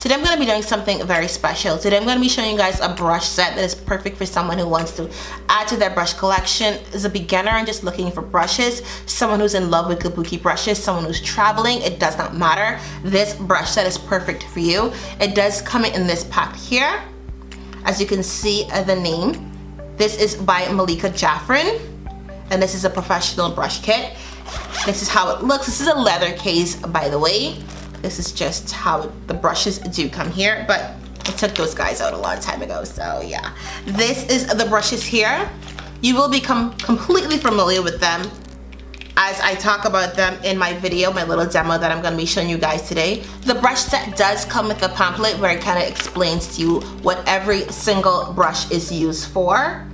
Today I'm going to be doing something very special. Today I'm going to be showing you guys a brush set that is perfect for someone who wants to add to their brush collection, is a beginner and just looking for brushes, someone who's in love with Kabuki brushes, someone who's traveling. It does not matter. This brush set is perfect for you. It does come in this pack here. As you can see the name. This is by Malika Jafrin, and this is a professional brush kit. This is how it looks. This is a leather case, by the way. This is just how the brushes do come here, but I took those guys out a long time ago, so yeah. This is the brushes here. You will become completely familiar with them as I talk about them in my video, my little demo that I'm going to be showing you guys today. The brush set does come with a pamphlet where it kind of explains to you what every single brush is used for.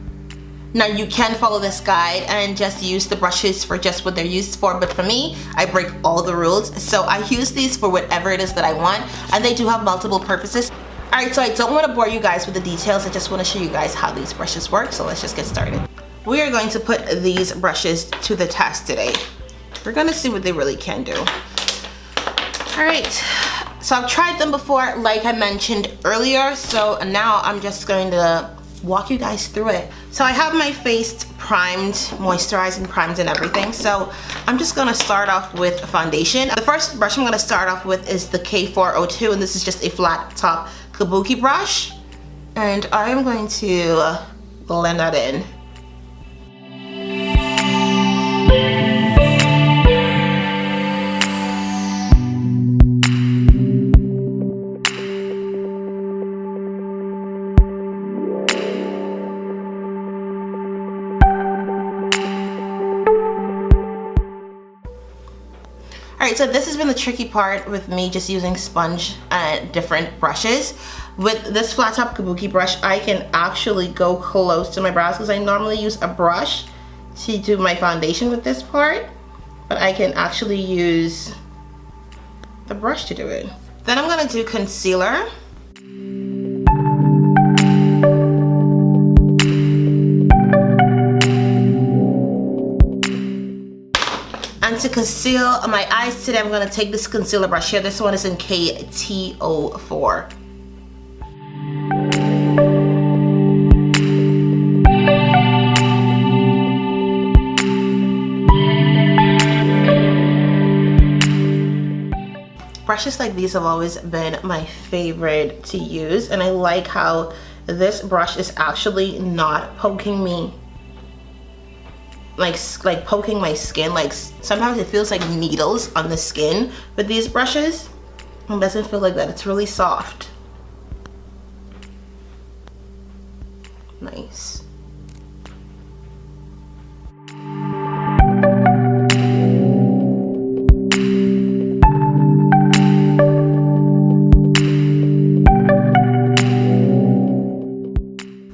Now you can follow this guide and just use the brushes for just what they're used for, but for me, I break all the rules. So I use these for whatever it is that I want, and they do have multiple purposes. Alright, so I don't want to bore you guys with the details. I just want to show you guys how these brushes work, so let's just get started. We are going to put these brushes to the test today. We're going to see what they really can do. Alright, so I've tried them before, like I mentioned earlier, so now I'm just going to walk you guys through it. So I have my face primed, moisturized and primed and everything. So I'm just gonna start off with foundation. The first brush I'm gonna start off with is the K402, and this is just a flat top Kabuki brush. And I am going to blend that in. Alright, so this has been the tricky part with me just using sponge and different brushes. With this flat top Kabuki brush, I can actually go close to my brows because I normally use a brush to do my foundation with this part, but I can actually use the brush to do it. Then I'm going to do concealer. And to conceal my eyes today, I'm going to take this concealer brush here. This one is in KT04. Brushes like these have always been my favorite to use, and I like how this brush is actually not poking me like poking my skin. Like sometimes it feels like needles on the skin with these brushes. It doesn't feel like that. It's really soft. Nice.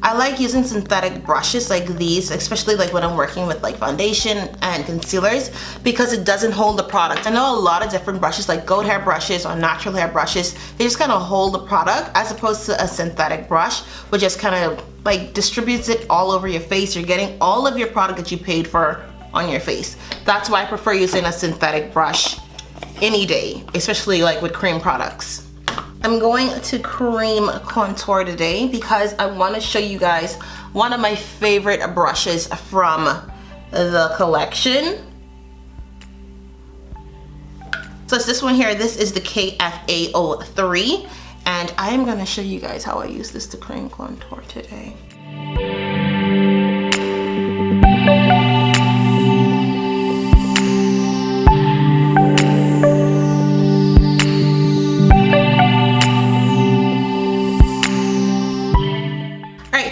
I like using synthetic brushes like these, especially like when I'm working with like foundation and concealers, because it doesn't hold the product. I know a lot of different brushes like goat hair brushes or natural hair brushes, they just kind of hold the product, as opposed to a synthetic brush which just kind of like distributes it all over your face. You're getting all of your product that you paid for on your face. That's why I prefer using a synthetic brush any day, especially like with cream products. I'm going to cream contour today because I want to show you guys one of my favorite brushes from the collection. So it's this one here. This is the KFA03, and I am going to show you guys how I use this to cream contour today.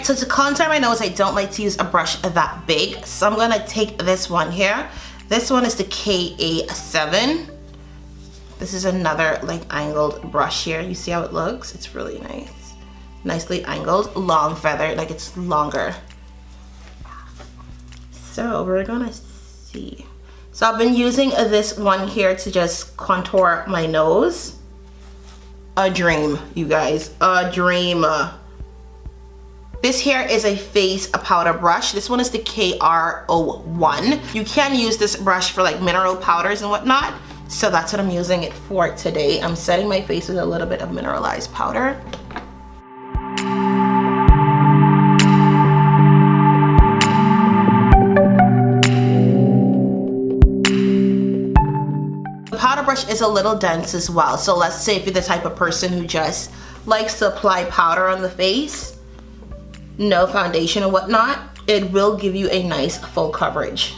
So to contour my nose, I don't like to use a brush that big, so I'm gonna take this one here. This one is the KA7. This is another like angled brush here. You see how it looks? It's really nice. Nicely angled, long feather, like it's longer. So we're gonna see. So I've been using this one here to just contour my nose. A dream, you guys, a dream. This here is a face powder brush. This one is the KR01. You can use this brush for like mineral powders and whatnot. So that's what I'm using it for today. I'm setting my face with a little bit of mineralized powder. The powder brush is a little dense as well. So let's say if you're the type of person who just likes to apply powder on the face, no foundation or whatnot, it will give you a nice full coverage.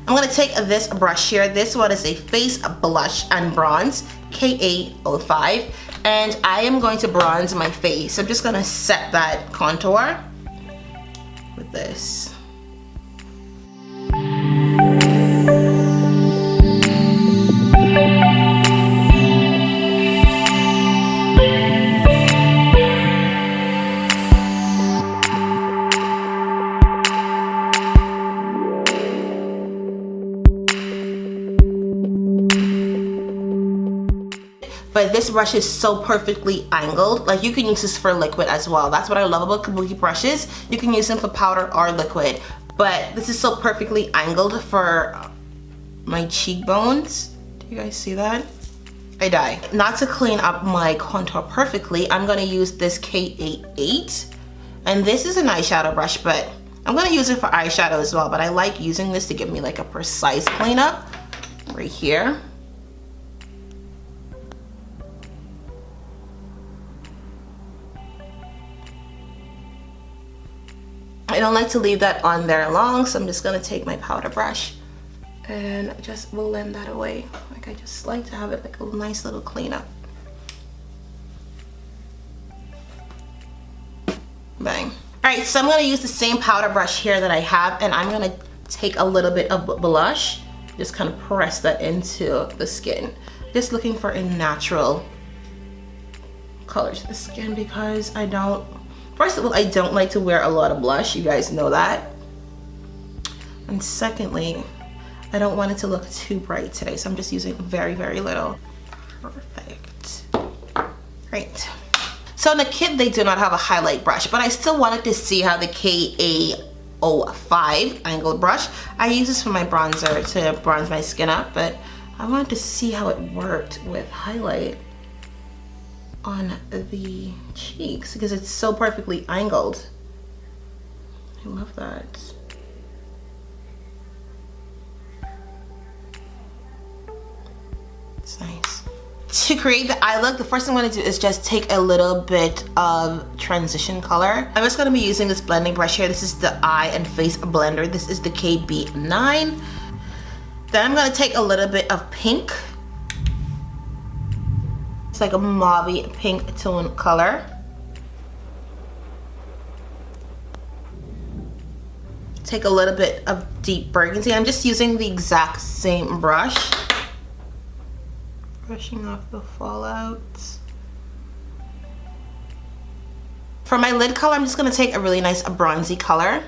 I'm gonna take this brush here. This one is a face blush and bronze, KA05, and I am going to bronze my face. I'm just gonna set that contour with this. But this brush is so perfectly angled. Like, you can use this for liquid as well. That's what I love about Kabuki brushes. You can use them for powder or liquid. But this is so perfectly angled for my cheekbones. Do you guys see that? I die. Not to clean up my contour perfectly, I'm gonna use this K88. And this is an eyeshadow brush, but I'm gonna use it for eyeshadow as well. But I like using this to give me like a precise cleanup right here. I don't like to leave that on there long, so I'm just gonna take my powder brush and just blend that away. Like, I just like to have it like a nice little cleanup. Bang. All right, so I'm gonna use the same powder brush here that I have, and I'm gonna take a little bit of blush, just kind of press that into the skin. Just looking for a natural color to the skin, because first of all, I don't like to wear a lot of blush. You guys know that. And secondly, I don't want it to look too bright today, so I'm just using very, very little. Perfect. Great. So in the kit, they do not have a highlight brush, but I still wanted to see how the KA05 angled brush. I use this for my bronzer to bronze my skin up, but I wanted to see how it worked with highlight on the cheeks, because it's so perfectly angled. I love that. It's nice. To create the eye look, the first thing I'm going to do is just take a little bit of transition color. I'm just going to be using this blending brush here. This is the eye and face blender. This is the KB9. Then I'm going to take a little bit of pink. Like a mauve pink tone color. Take a little bit of deep burgundy. I'm just using the exact same brush. Brushing off the fallout. For my lid color, I'm just gonna take a really nice bronzy color.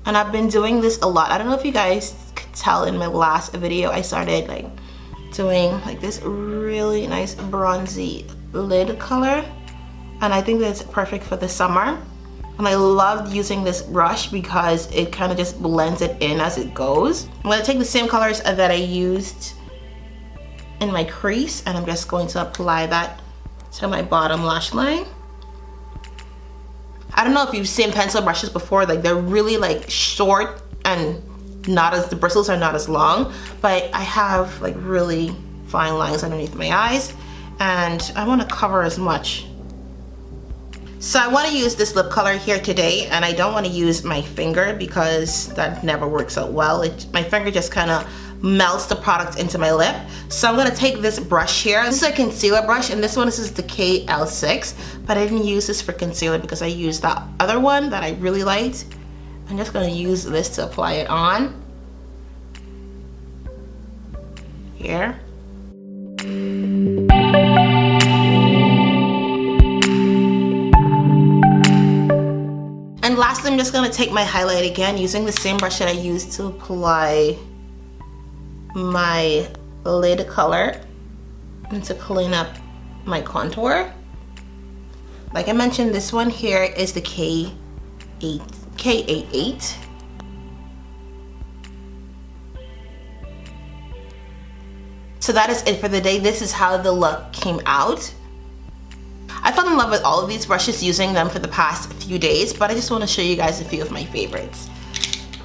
And I've been doing this a lot. I don't know if you guys could tell in my last video, I started like doing like this really nice bronzy lid color, and I think that's perfect for the summer. And I love using this brush because it kind of just blends it in as it goes. I'm going to take the same colors that I used in my crease, and I'm just going to apply that to my bottom lash line. I don't know if you've seen pencil brushes before, like they're really like short and the bristles are not as long, but I have like really fine lines underneath my eyes, and I want to cover as much. So I want to use this lip color here today, and I don't want to use my finger because that never works out well. My finger just kind of melts the product into my lip. So I'm going to take this brush here. This is a concealer brush, and this is the KL6, but I didn't use this for concealer because I used that other one that I really liked. I'm just going to use this to apply it on here. And lastly, I'm just going to take my highlight again using the same brush that I used to apply my lid color and to clean up my contour. Like I mentioned, this one here is the K88. So that is it for the day. This is how the look came out. I fell in love with all of these brushes, using them for the past few days, but I just want to show you guys a few of my favorites.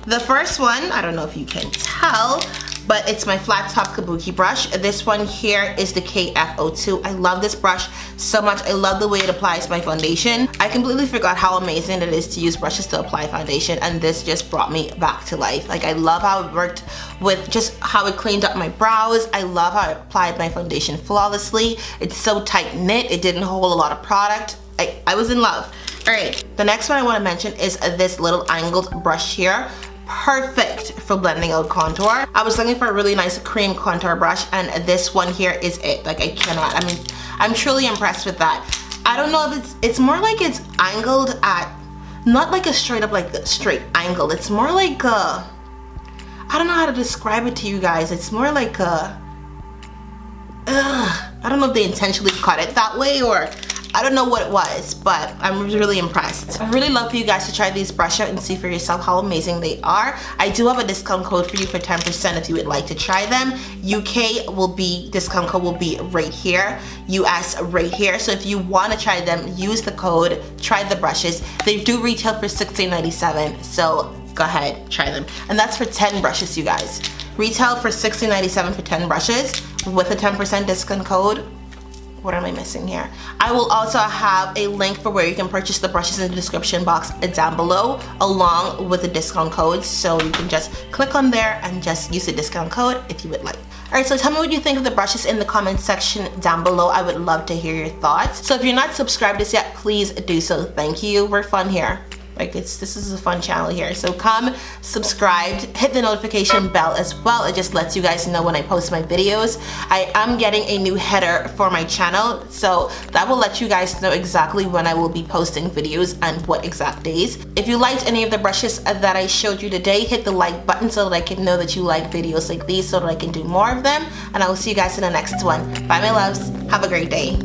The first one, I don't know if you can tell, but it's my flat top Kabuki brush. This one here is the KF02. I love this brush so much. I love the way it applies my foundation. I completely forgot how amazing it is to use brushes to apply foundation, and this just brought me back to life. Like, I love how it worked with just how it cleaned up my brows. I love how it applied my foundation flawlessly. It's so tight knit. It didn't hold a lot of product. I was in love. All right, the next one I want to mention is this little angled brush here. Perfect for blending out contour. I was looking for a really nice cream contour brush, and this one here is it. Like, I cannot, I mean, I'm truly impressed with that. I don't know if it's more like it's angled at, not like a straight up like a straight angle. It's more like a, I don't know how to describe it to you guys. It's more like a, I don't know if they intentionally cut it that way, or I don't know what it was, but I'm really impressed. I really love for you guys to try these brush out and see for yourself how amazing they are. I do have a discount code for you for 10% if you would like to try them. UK will be, discount code will be right here. US right here. So if you want to try them, use the code, try the brushes. They do retail for $16.97, so go ahead, try them. And that's for 10 brushes, you guys. Retail for $16.97 for 10 brushes with a 10% discount code. What am I missing here? I will also have a link for where you can purchase the brushes in the description box down below, along with the discount codes, so you can just click on there and just use the discount code if you would like. Alright, so tell me what you think of the brushes in the comment section down below. I would love to hear your thoughts. So if you're not subscribed to us yet, please do so. Thank you. We're fun here. Like, this is a fun channel here. So come subscribe, hit the notification bell as well. It just lets you guys know when I post my videos. I am getting a new header for my channel, so that will let you guys know exactly when I will be posting videos and what exact days. If you liked any of the brushes that I showed you today, hit the like button so that I can know that you like videos like these, so that I can do more of them. And I will see you guys in the next one. Bye, my loves. Have a great day.